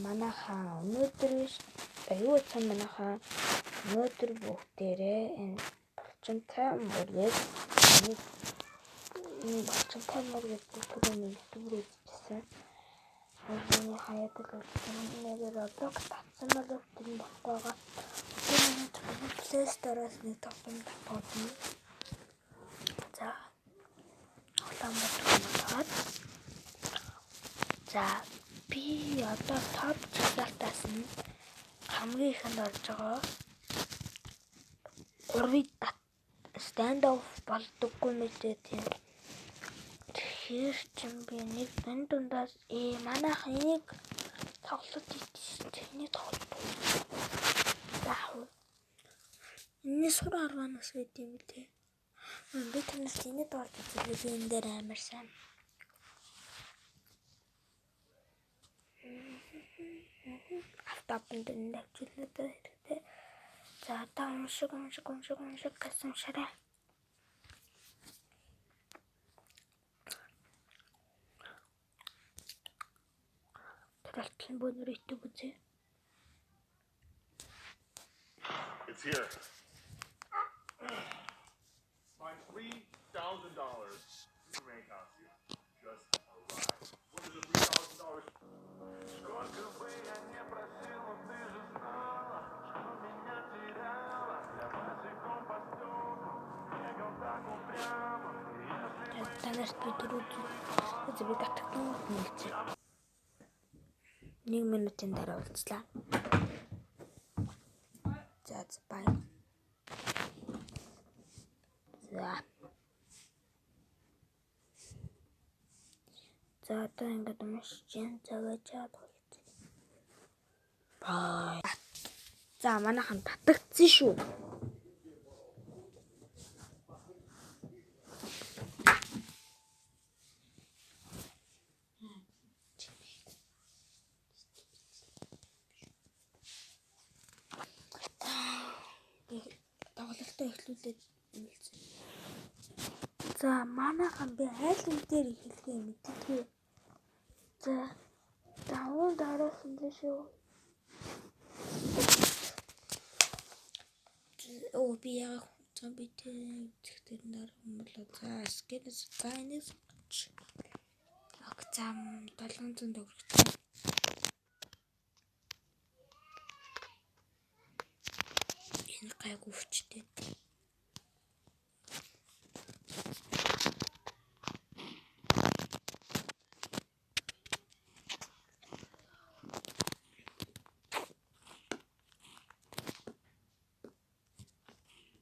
манайхаа өнөөдөр аюу цан манайхаа өнөөдөр бүгдээрээ энэ булчинтай мөрийг булчинтай мөрийг бүрэн YouTuber үзчихсэн. Миний хаяад л үзсэн Roblox татсан болов тийм багтайгаа. Тэгээд Play Store-оос нэг тоглоом татсан. За за би одоо топ чиглэлтаас нь хамгийн ихэнд орж байгаа 3-ыг stand off болдоггүй мэдээ тийм. Тэгэхээр чи би нэг энэ дундаас манайх энийг тоглоод идсэн. Тэний тоглоод. Заах. Энэ сур аргаанаас үүд юм те. Би танаас энийг тоглоод үзээ энэ дээр амар сайн. Автопын дээр навчлаад хэрэгтэй. За одоо уншиг гэсэн шараа. Тэрэлтэн бонор итэг үзээ. It's here. Find $3,000 in rain costume. Just arrived. What is the $3,000? Сколько бы я не просила, ты же знала, что меня теряла. Я босиком по стеклу, бегал так упрямо. Танаас би түрүү татсан хэлцээ. 1 минутын дараа уулзлаа. За бай. За одоо ингээд уншиж цагаачаад болчих. Бай. За манайхан татагдсан шүү. Тоглолтоо эхлүүлээд хэлсэн. За манайхан би айл энэ дээр эхэлгээ мэдтгүй. За давуу дараас энэ шүү. Би яг зомбитэй зэгтэр нар хүмүүлээ. За скэнэс гайнес. Зам 700 төгрөгтэй. Энэ гайгүй өвчтэй.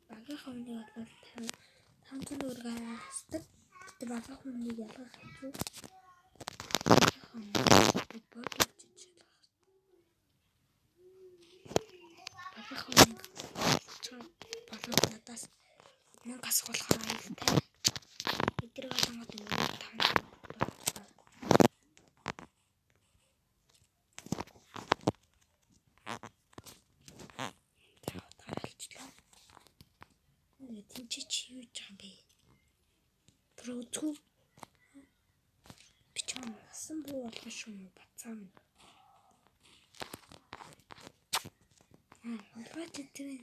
Багахан хүнийг бол 500 төгрөг аваад тэр багахан хүнийг ялгах хэвчээ. Нэг асуулахаар аюултай. Эдрэг олонгод өгөх тань. Таралчлаа. Нэг тэнцэж юу гэж юм бэ? Прозу. Бичэн насан буу болох шүү бацаам. Хөөе.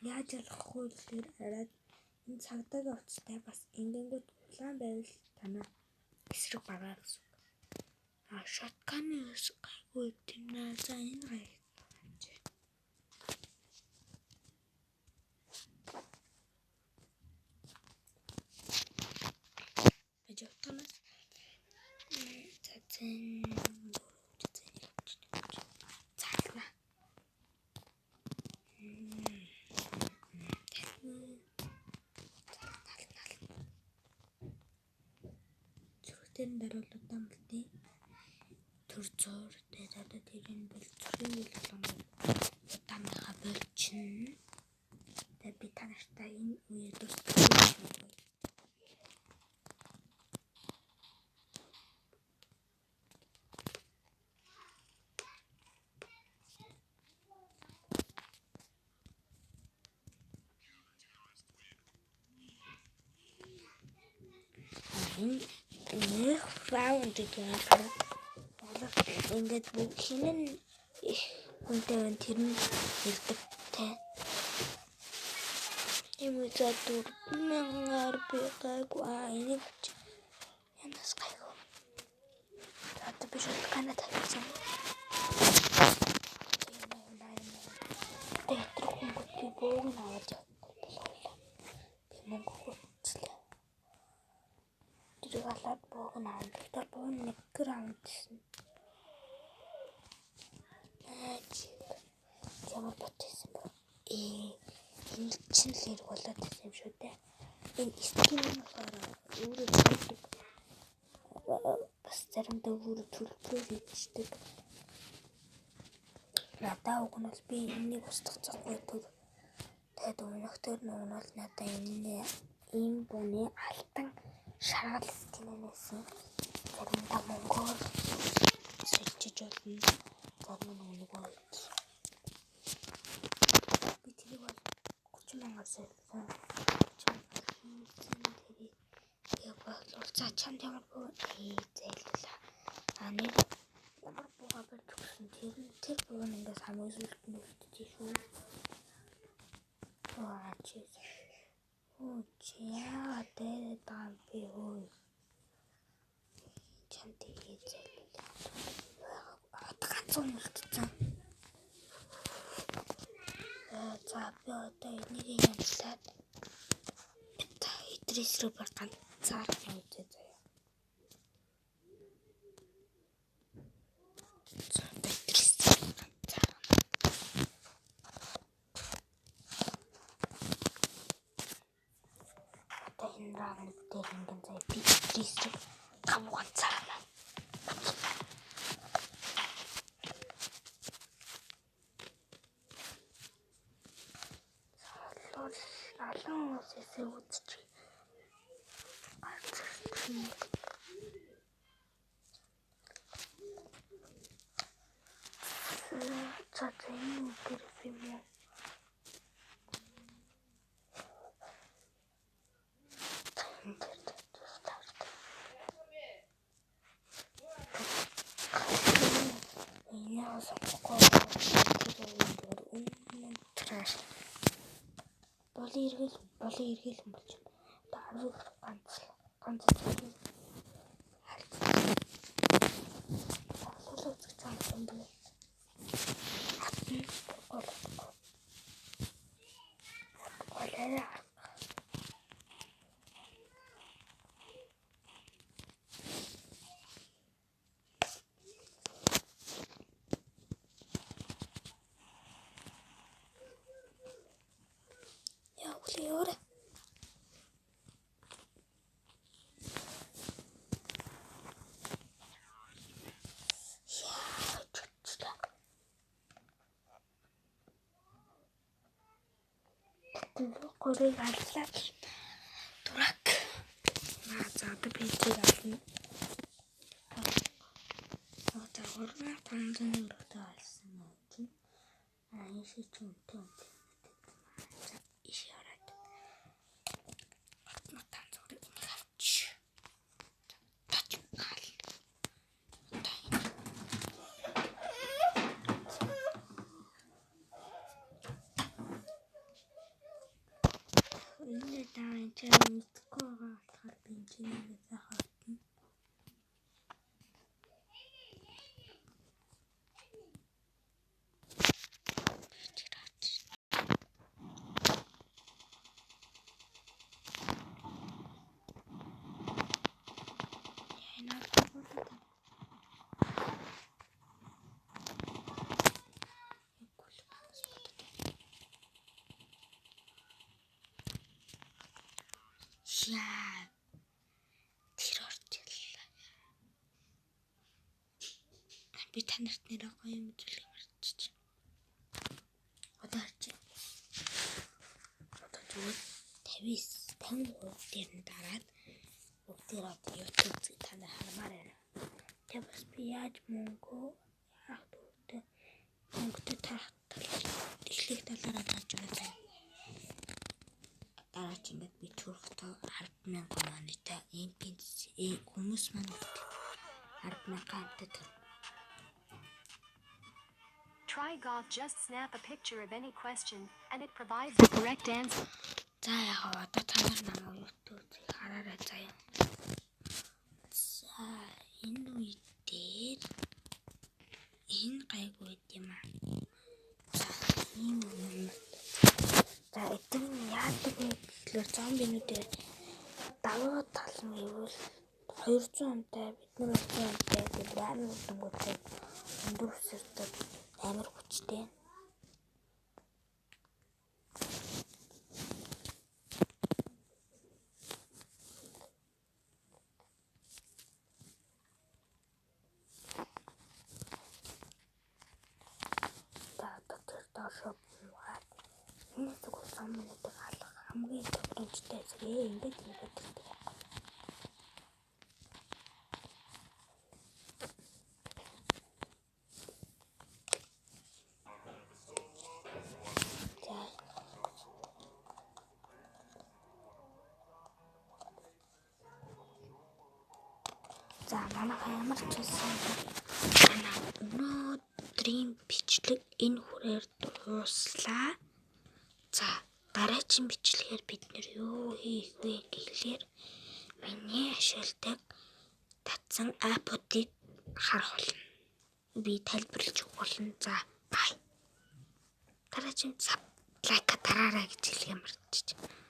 Яаж ялахгүй л арай энэ цагдаагийн офцтой бас ингэнгүүт улаан байвал танаа эсрэг бараа гэсэн. Шотканы ус гайгүй тийм наа. За энэ гай. Ажиотана. Тэр дараалалаа мэлтэй төр зур дээр тэрийн бол зүрийн үйлчлэн таамаха болчихно. Тэгээд би танартай энэ үеэр дуусгах. Нэг раунд гэдэг юм. болохоор ингээд бүх хинэн их хүнтэй байна тэр нь ирдэг те. Ийм үзээд 4,000-аар би гайгүй энийг янаас гайгүй. Одоо би шууд канаа тавьсан. Тэр хүмүүс би бөөг нь аваад явуулаа. Би мөнгө өгчихлээ. Тэр галаад бөөг нь аваад тэр бөөг нь 1 грамм гэсэн. Ямар ботсон бэ? Энэ чинь л хэрэг болоод байсан юм шүү дээ. Энэ скин болохоор өөрөө төлдөг. Бас заримдаа өөрөө төлбөрөөр хийдэг. Надаа уг нь бол би энийг устгацахгүй төр. Тэгээд өнөختөр нь бол надаа энэ бүний алтан шаргал скинээс заримдаа мөнгөөр сэлчиж болно. Зарим нь үнийг болдог. Би тэрийг бол 30,000-аар сэлсэн. Яг бол за чамд ямар боо зайлуулаа. Нэр ямар бууга барьж өгсөн тэр буу нь ингээс хамгийн сүлд нь үлдчихэж шүү. Чи яа дээр даан би өө. Чамд тэгээд зайлуулаа. Ганцхан үлдсэн. За би одоо энийг ямслаад идрээс рүү баг ганцаараа үзээ заяа. За идрээс ганцаараа. Одоо энэ раунд дээр ингэн заяа би идрээс рүү ганцаараа. Алан усээсээ үзчих. За энэ үгээр юм уу? Яа сонгохгүй траш. Боли эргэл болж байна. Ганц зүйл. Солиоц гэж юм бэ? Олоо. Явуулъя. Горыг аллаа. Дурак. За одоо би чиг ална. Одоо горыг 500 төгрөгтэй алсан юм чинь. Энэ шиг ч үнэтэй. За иш хараад. Матан зүрх авч. Тач гал. Энэ даан чинь мэдгүй байгаа болохоор би чинийгээ заахаа. Яа. Тэр орчлаа. Би танарт нэрээ гоё юм зүйлийг марчиж. Одоо харж. Одоо зүгээр 50% дээр нь дараад бүгдээр одоо YouTube зэг танаа хармаар байна. Тэгээ бас би яаж мөнгөтэй таах эхлэх талаараа тааж байгаа. Дараа чи ингээд би төрөхдөө 10,000 монетай энэ хүмүүс маань 10,000 хамтад Try Golf. Just snap a picture of any question, and it provides the correct answer. За яг одоо та нар намайг YouTube-ийг хараарай заяа. За энэ үе дээр энэ гайгүй байд юм аа. За ийм юм. За эдгээр нь яадаг вэ гэхлээр зомбинуудээр даваа талан гэвэл 200 онтой бид нар 200 онтой гэдэг амар удаангуудтай өндөр өсөртэй амар хүчтэй. Доошоо буугаад энэ зүг зомбинуудыг алах хамгийн төвчтэй зэрэг ингэж байдаг. За манай ямар ч байсан манай өнөөдрийн бичлэг энэ хүрээр дуслаа. За дараагийн бичлэгээр бид нэр юу хийх вэ гэхлээр миний ашигладаг татсан аппуудыг харах болно. Би тайлбарлаж өгөх болно. За бай. Дараагийн лайка дараарай гэж хэлэх юм байна.